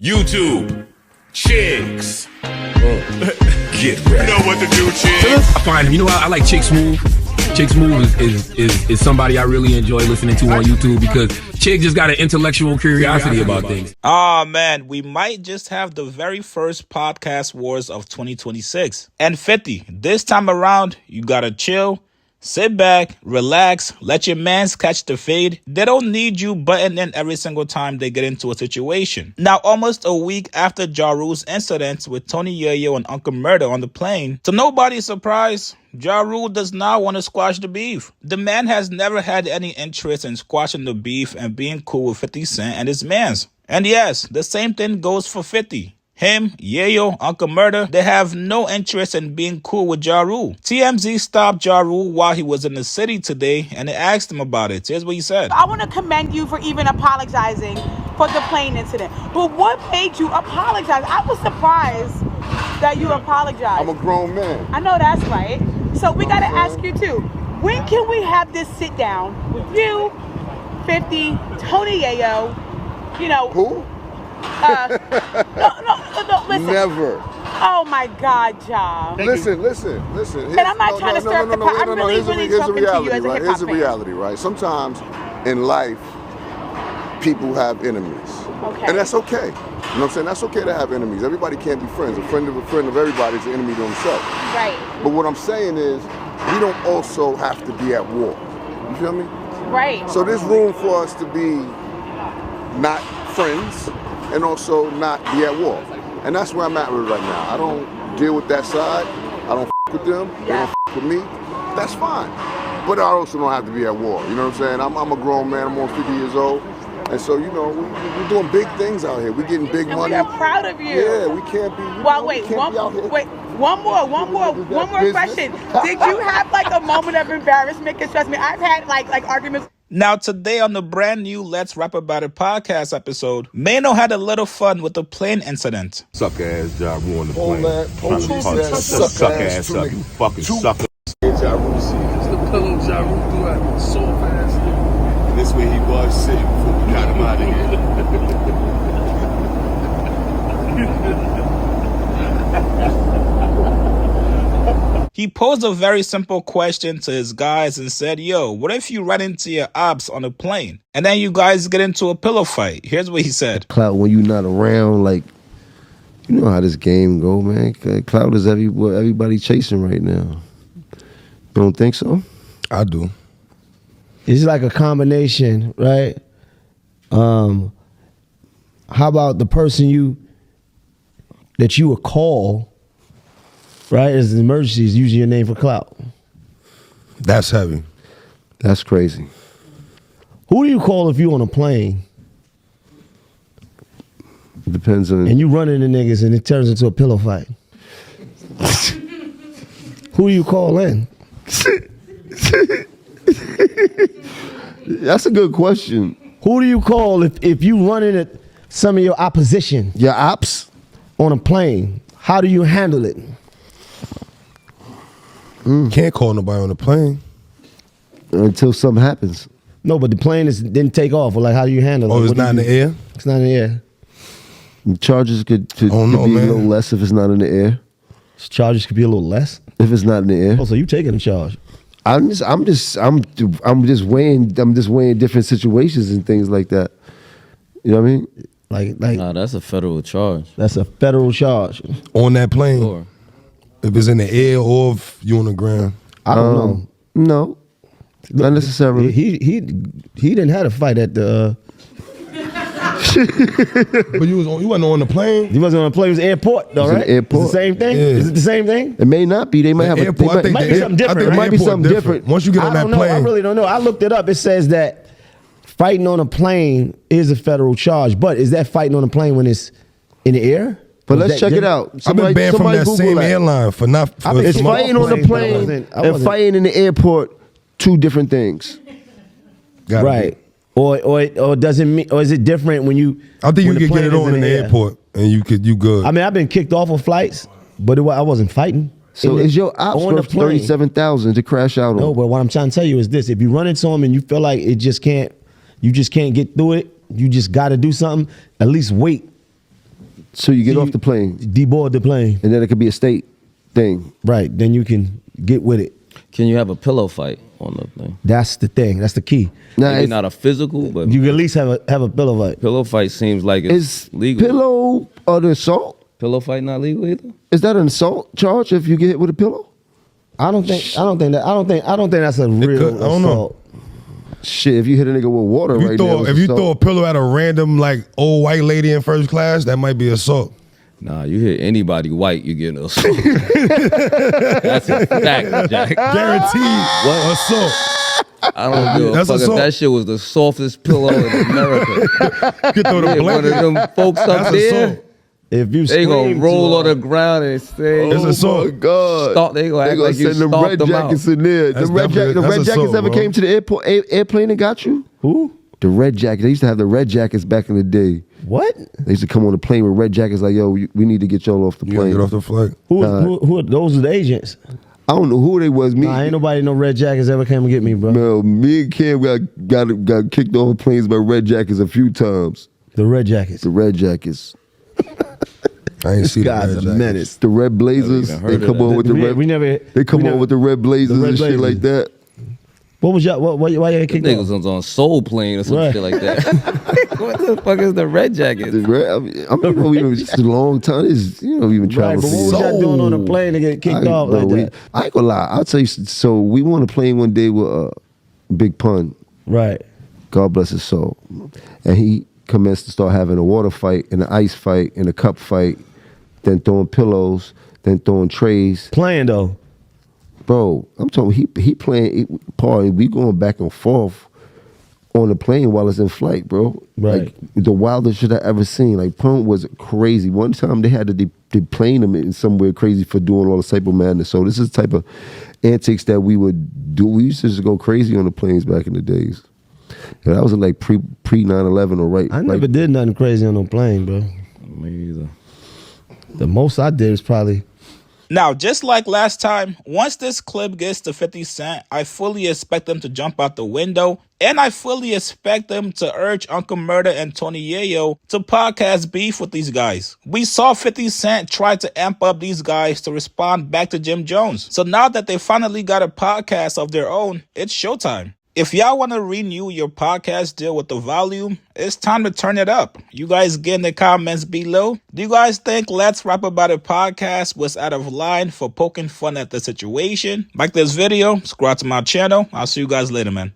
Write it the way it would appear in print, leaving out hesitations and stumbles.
YouTube, chicks. Get ready. You know what to do, chicks. I find him. You know, I like Chick Smooth. Chick Smooth is somebody I really enjoy listening to on YouTube because Chick just got an intellectual curiosity about things. Ah, man, we might just have the very first podcast wars of 2026. And 50, this time around, you gotta chill. Sit back, relax, let your mans catch the fade. They don't need you butting in every single time they get into a situation. Now, almost a week after Ja Rule's incident with Tony Yayo and Uncle Murda on the plane, to nobody's surprise, Ja Rule does not want to squash the beef. The man has never had any interest in squashing the beef and being cool with 50 Cent and his mans. And yes, the same thing goes for 50. Him, Yayo, Uncle Murda, they have no interest in being cool with Ja Rule. TMZ stopped Ja Rule while he was in the city today and they asked him about it. Here's what he said. I want to commend you for even apologizing for the plane incident. But what made you apologize? I was surprised that you apologized. I'm a grown man. I know that's right. So we got to ask you too. When can we have this sit down with you, 50, Tony Yayo, you know. Who? No, listen. Never. Oh my God, Ja. Listen. And I'm not trying to stir up the pot. I'm really talking to you as a hip-hop fan. Here's the reality, right? Sometimes in life, people have enemies. Okay. And that's okay. You know what I'm saying? That's okay to have enemies. Everybody can't be friends. A friend of everybody is an enemy to himself. Right. But what I'm saying is, we don't also have to be at war. You feel me? Right. So there's room for us to be not friends and also not be at war. And that's where I'm at with it right now. I don't deal with that side. I don't with them. They don't with me. That's fine. But I also don't have to be at war. You know what I'm saying? I'm a grown man. I'm almost 50 years old. And so, you know, we're doing big things out here. We're getting big money. We are proud of you. Yeah, we can't be. One more question. Did you have like a moment of embarrassment? Because trust me, I've had like arguments. Now, today on the brand new Let's Rap About It podcast episode, Maino had a little fun with the plane incident. Suck ass Ja Rule on the Hold plane. that. Suck ass up, you fucking sucker. Ja Rule seat. It's the pillow Ja Rule threw at so fast. And this way he was sitting before we got him out of here. He posed a very simple question to his guys and said, yo, what if you run into your ops on a plane and then you guys get into a pillow fight? Here's what he said. Clout when you're not around, like, you know how this game go, man. Clout is what everybody chasing right now. You don't think so? I do. It's like a combination, right? How about the person that you would call, right, as an emergency is using your name for clout? That's heavy. That's crazy. Who do you call if you on a plane? Depends on. And you run into niggas and it turns into a pillow fight. Who do you call in? That's a good question. Who do you call if you run into some of your opposition? Your ops? On a plane. How do you handle it? Can't call nobody on the plane. Until something happens. No, but the plane didn't take off. Or like, how do you handle it? Oh, it's not in the air? It's not in the air. The charges could be a little less if it's not in the air. Charges could be a little less if it's not in the air. Oh, so you taking a charge? I'm just weighing different situations and things like that. You know what I mean? Like nah, that's a federal charge. That's a federal charge on that plane. Sure. If it's in the air or if you on the ground. I don't know. No, not necessarily. He didn't have a fight at the. But you wasn't on the plane. He wasn't on the plane. It was airport, though, right? Airport. It's the same thing. Yeah. Is it the same thing? It may not be. They might have airport. It might be something different. It might be something different. Once you get on that plane, I really don't know. I looked it up. It says that fighting on a plane is a federal charge, but is that fighting on a plane when it's in the air? But let's check it out. I've been banned from that same airline for not. It's fighting on the plane and fighting in the airport. Two different things. Right. Or does it mean, or is it different when you? I think you could get it on in the airport and you good. I mean, I've been kicked off of flights, but I wasn't fighting. So is your ops worth $37,000 to crash out on? No, but what I'm trying to tell you is this: if you run into them and you feel like you just can't get through it, you just got to do something. At least wait So you get off the plane, deboard the plane, and then it could be a state thing. Right. Then you can get with it. Can you have a pillow fight on the thing? That's the thing. That's the key. Maybe not a physical, but you can at least have a pillow fight. Pillow fight seems like it's legal. Pillow or the assault? Pillow fight not legal either. Is that an assault charge if you get hit with a pillow? I don't think that's a real assault. I don't know. Shit, if you hit a nigga with water If you throw a pillow at a random like old white lady in first class, that might be assault. Nah, you hit anybody white, you get an assault. That's a fact, Jack. Guaranteed assault. I don't give a fuck if that shit was the softest pillow in America. You throw the one of them folks up there. Assault. If you they gonna roll on the ground and say, "Oh my god!" They gonna act like you send them red jackets in there. The red jackets ever came to the airplane and got you? Who? The red jacket. They used to have the red jackets back in the day. What? They used to come on the plane with red jackets. Like, yo, we need to get y'all off the plane. Get off the flight. Who? Those are the agents. I don't know who they was. Me, ain't nobody no red jackets ever came and get me, bro. No, me and Cam got kicked off planes by red jackets a few times. The red jackets. The red jackets. I ain't see the red jackets. Menace. The red blazers. They come on with the red. They come on with the red blazers and shit like that. What was y'all? Why you kicked off? Niggas was on Soul Plane or some shit like that. What the fuck is the red jacket? The red, it's a long time. It's, even travel. But what was y'all doing on the plane to get kicked off like that? I ain't gonna lie. I'll tell you. So we were on a plane one day with Big Pun. Right. God bless his soul. And he commenced to start having a water fight and an ice fight and a cup fight, then throwing pillows, then throwing trays. Playing though. Bro, I'm talking. He playing. We going back and forth on the plane while it's in flight, bro. Right. Like the wildest shit I ever seen. Like Pump was crazy. One time they had to deplane him in somewhere crazy for doing all the cyber madness. So this is the type of antics that we would do. We used to just go crazy on the planes back in the days. Yeah, that was like pre 9/11 or right. I never did nothing crazy on no plane, bro. Me either. The most I did is probably. Now, just like last time, once this clip gets to 50 Cent, I fully expect them to jump out the window, and I fully expect them to urge Uncle Murda and Tony Yayo to podcast beef with these guys. We saw 50 Cent try to amp up these guys to respond back to Jim Jones. So now that they finally got a podcast of their own, it's showtime. If y'all want to renew your podcast deal with the volume, it's time to turn it up. You guys get in the comments below. Do you guys think Let's Rap About It podcast was out of line for poking fun at the situation? Like this video, subscribe to my channel. I'll see you guys later, man.